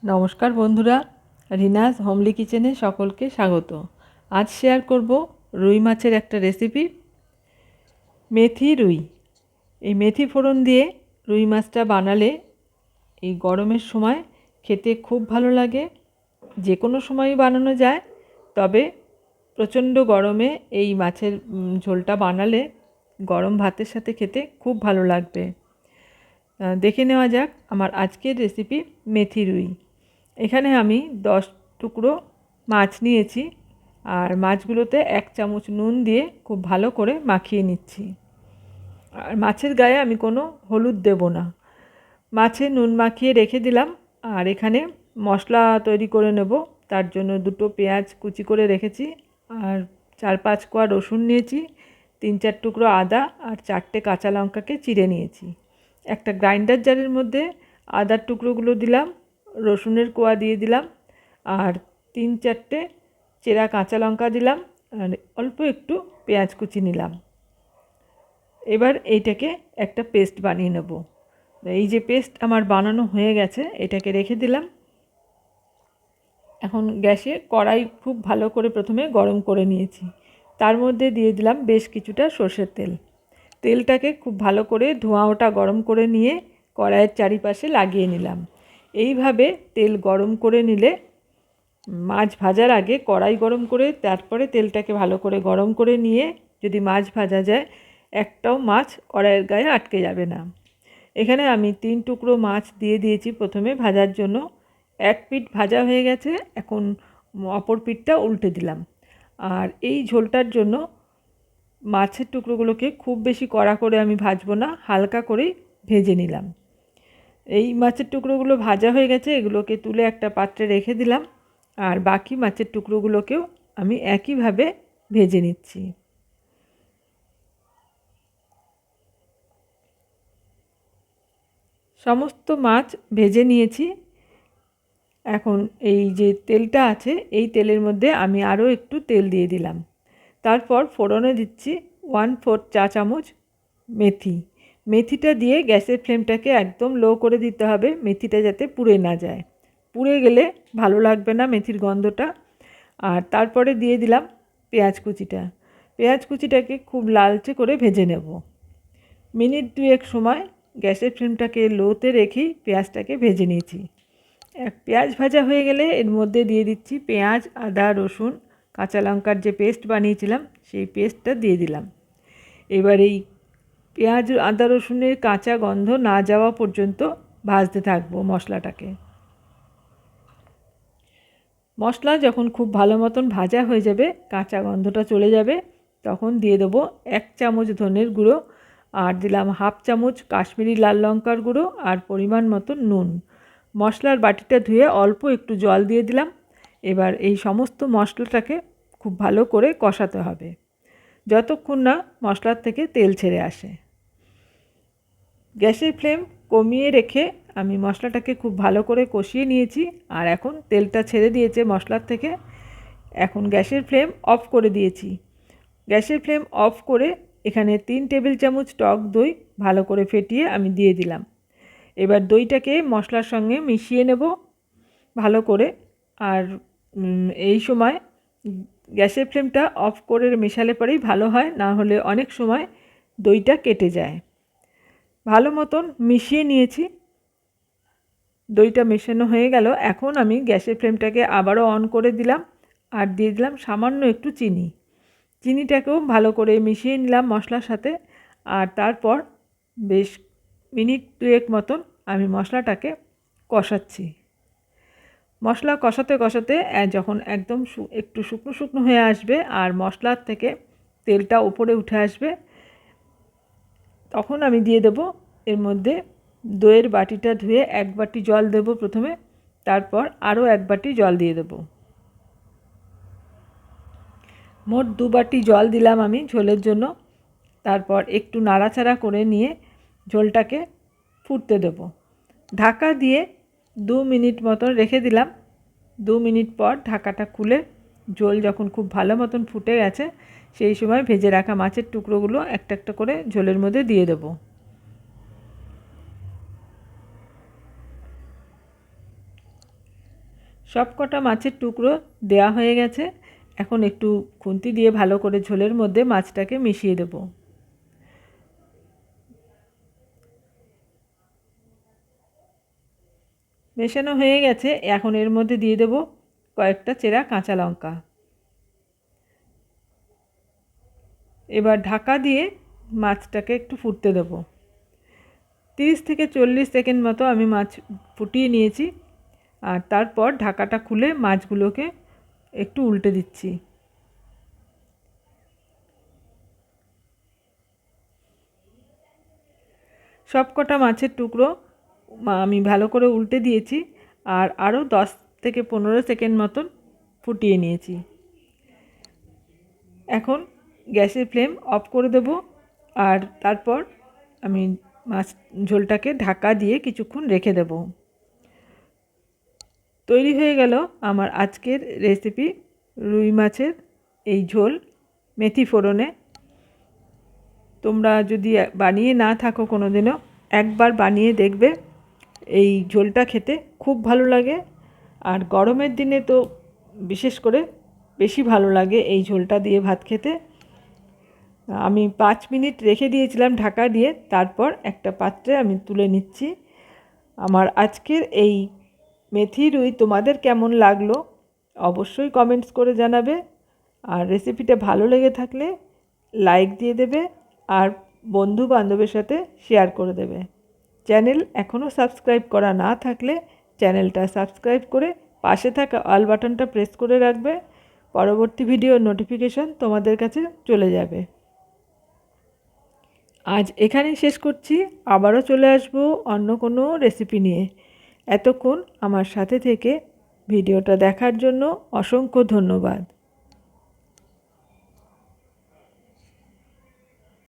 নমস্কার বন্ধুরা, রিনাস হোমলি কিচেনে সকলকে স্বাগত। আজ শেয়ার করব রুই মাছের একটা রেসিপি, মেথি রুই। এই মেথি ফোড়ন দিয়ে রুই মাছটা বানালে এই গরমের সময় খেতে খুব ভালো লাগে। যে কোনো সময়ই বানানো যায়, তবে প্রচণ্ড গরমে এই মাছের ঝোলটা বানালে গরম ভাতের সাথে খেতে খুব ভালো লাগবে। দেখে নেওয়া যাক আমার আজকের রেসিপি মেথি রুই। এখানে আমি 10 টুকরো মাছ নিয়েছি, আর মাছগুলোতে 1 চামচ নুন দিয়ে খুব ভালো করে মাখিয়ে নিচ্ছি। আর মাছের গায়ে আমি কোনো হলুদ দেব না। মাছে নুন মাখিয়ে রেখে দিলাম। আর এখানে মশলা তৈরি করে নেব। তার জন্য 2টো পেঁয়াজ কুচি করে রেখেছি, আর 4-5 কোয়া রসুন নিয়েছি, 3-4 টুকরো আদা আর 4টে কাঁচা লঙ্কাকে চিড়ে নিয়েছি। একটা গ্রাইন্ডার জারের মধ্যে আদার টুকরোগুলো দিলাম, রসুনের কোয়া দিয়ে দিলাম, আর 3-4টে চেরা কাঁচা লঙ্কা দিলাম, আর অল্প একটু পেঁয়াজ কুচি নিলাম। এবার এইটাকে একটা পেস্ট বানিয়ে নেব। এই যে পেস্ট আমার বানানো হয়ে গেছে, এটাকে রেখে দিলাম। এখন গ্যাসে কড়াই খুব ভালো করে প্রথমে গরম করে নিয়েছি। তার মধ্যে দিয়ে দিলাম বেশ কিছুটা সর্ষের তেল। তেলটাকে খুব ভালো করে ধোঁয়া ওটা গরম করে নিয়ে কড়াইয়ের চারিপাশে লাগিয়ে নিলাম। এইভাবে তেল গরম করে নিলে মাছ ভাজার আগে কড়াই গরম করে তারপরে তেলটাকে ভালো করে গরম করে নিয়ে যদি মাছ ভাজা যায়, একটাও মাছ কড়াইয়ের গায়ে আটকে যাবে না। এখানে আমি 3 টুকরো মাছ দিয়ে দিয়েছি প্রথমে ভাজার জন্য। এক পিঠ ভাজা হয়ে গেছে, এখন অপর পিঠটা উল্টে দিলাম। আর এই ঝোলটার জন্য মাছের টুকরোগুলোকে খুব বেশি কড়া করে আমি ভাজবো না, হালকা করেই ভেজে নিলাম। এই মাছের টুকরোগুলো ভাজা হয়ে গেছে, এগুলোকে তুলে একটা পাত্রে রেখে দিলাম। আর বাকি মাছের টুকরোগুলোকেও আমি একইভাবে ভেজে নিচ্ছি। সমস্ত মাছ ভেজে নিয়েছি। এখন এই যে তেলটা আছে, এই তেলের মধ্যে আমি আরও একটু তেল দিয়ে দিলাম। তারপর ফোড়নে দিচ্ছি 1/4 চা চামচ মেথি। মেথিটা দিয়ে গ্যাসের ফ্লেমটাকে একদম লো করে দিতে হবে, মেথিটা যাতে পুড়ে না যায়। পুড়ে গেলে ভালো লাগবে না মেথির গন্ধটা। আর তারপরে দিয়ে দিলাম পেঁয়াজ কুচিটা। পেঁয়াজ কুচিটাকে খুব লালচে করে ভেজে নেব। মিনিট 2 সময় গ্যাসের ফ্লেমটাকে লোতে রেখেই পেঁয়াজটাকে ভেজে নিয়েছি। পেঁয়াজ ভাজা হয়ে গেলে এর মধ্যে দিয়ে দিচ্ছি পেঁয়াজ, আদা, রসুন, কাঁচা লঙ্কার যে পেস্ট বানিয়েছিলাম সেই পেস্টটা দিয়ে দিলাম। এবার এই পেঁয়াজ, আদা, রসুনের কাঁচা গন্ধ না যাওয়া পর্যন্ত ভাজতে থাকবো মশলাটাকে। মশলা যখন খুব ভালো মতন ভাজা হয়ে যাবে, কাঁচা গন্ধটা চলে যাবে, তখন দিয়ে দেবো 1 চামচ ধনের গুঁড়ো, আর দিলাম 1/2 চামচ কাশ্মীরি লাল লঙ্কার গুঁড়ো, আর পরিমাণ মতন নুন। মশলার বাটিটা ধুয়ে অল্প একটু জল দিয়ে দিলাম। এবার এই সমস্ত মশলাটাকে খুব ভালো করে কষাতে হবে, যতক্ষণ না মশলার থেকে তেল ছেড়ে আসে। গ্যাসের ফ্লেম কমিয়ে রেখে আমি মশলাটাকে খুব ভালো করে কষিয়ে নিয়েছি। আর এখন তেলটা ছেড়ে দিয়েছে মশলার থেকে। এখন গ্যাসের ফ্লেম অফ করে দিয়েছি। গ্যাসের ফ্লেম অফ করে এখানে 3 টেবিল চামচ টক দই ভালো করে ফেটিয়ে আমি দিয়ে দিলাম। এবার দইটাকে মশলার সঙ্গে মিশিয়ে নেব ভালো করে। আর এই সময় গ্যাসের ফ্লেমটা অফ করে মেশালে পরেই ভালো হয়, না হলে অনেক সময় দইটা কেটে যায়। ভালো মতন মিশিয়ে নিয়েছি। দইটা মেশানো হয়ে গেল। এখন আমি গ্যাসের ফ্লেমটাকে আবারও অন করে দিলাম, আর দিয়ে দিলাম সামান্য একটু চিনি। চিনিটাকেও ভালো করে মিশিয়ে নিলাম মশলার সাথে। আর তারপর বেশ মিনিট 2 মতন আমি মশলাটাকে কষাচ্ছি। মশলা কষাতে কষাতে যখন একদম একটু শুকনো শুকনো হয়ে আসবে আর মশলার থেকে তেলটা উপরে উঠে আসবে, তখন আমি দিয়ে দেব এর মধ্যে দইয়ের বাটিটা ধুয়ে 1 বাটি জল দেব প্রথমে, তারপর আরও 1 বাটি জল দিয়ে দেব। মোট 2 বাটি জল দিলাম আমি ঝোলের জন্য। তারপর একটু নাড়াচাড়া করে নিয়ে ঝোলটাকে ফুটতে দেব। ঢাকা দিয়ে 2 মিনিট মতন রেখে দিলাম। 2 মিনিট পর ঢাকাটা খুলে ঝোল যখন খুব ভালো মতন ফুটে গেছে, সেই সময় ভেজে রাখা মাছের টুকরোগুলো একটা একটা করে ঝোলের মধ্যে দিয়ে দেব। সব কটা মাছের টুকরো দেয়া হয়ে গেছে। এখন একটু খুন্তি দিয়ে ভালো করে ঝোলের মধ্যে মাছটাকে মিশিয়ে দেব। মেশানো হয়ে গেছে। এখন এর মধ্যে দিয়ে দেব কয়েকটা চেরা কাঁচা লঙ্কা। এবার ঢাকা দিয়ে মাছটাকে একটু ফুটতে দেব। 30 থেকে 40 সেকেন্ড মতো আমি মাছ ফুটিয়ে নিয়েছি। আর তারপর ঢাকাটা খুলে মাছগুলোকে একটু উল্টে দিচ্ছি। সব কটা মাছের টুকরো আমি ভালো করে উল্টে দিয়েছি আর আরও 10 থেকে 15 সেকেন্ড মতন ফুটিয়ে নিয়েছি। এখন গ্যাসের ফ্লেম অফ করে দেব আর তারপর আমি মাছ ঝোলটাকে ঢাকা দিয়ে কিছুক্ষণ রেখে দেব। তৈরি হয়ে গেল আমার আজকের রেসিপি রুই মাছের এই ঝোল মেথি ফোড়নে। তোমরা যদি বানিয়ে না থাকো কোনো দিনও, একবার বানিয়ে দেখবে। এই ঝোলটা খেতে খুব ভালো লাগে আর গরমের দিনে তো বিশেষ করে বেশি ভালো লাগে এই ঝোলটা দিয়ে ভাত খেতে। আমি 5 মিনিট রেখে দিয়েছিলাম ঢাকা দিয়ে, তারপর একটা পাত্রে আমি তুলে নিচ্ছি। আমার আজকের এই মেথি রুই তোমাদের কেমন লাগলো অবশ্যই কমেন্টস করে জানাবে। আর রেসিপিটা ভালো লেগে থাকলে লাইক দিয়ে দেবে আর বন্ধু বান্ধবের সাথে শেয়ার করে দেবে। চ্যানেল এখনও সাবস্ক্রাইব করা না থাকলে চ্যানেলটা সাবস্ক্রাইব করে পাশে থাকা অল বাটনটা প্রেস করে রাখবে। পরবর্তী ভিডিওর নোটিফিকেশন তোমাদের কাছে চলে যাবে। আজ এখানেই শেষ করছি। আবারও চলে আসবো অন্য কোনো রেসিপি নিয়ে। এতক্ষণ আমার সাথে থেকে ভিডিওটা দেখার জন্য অসংখ্য ধন্যবাদ।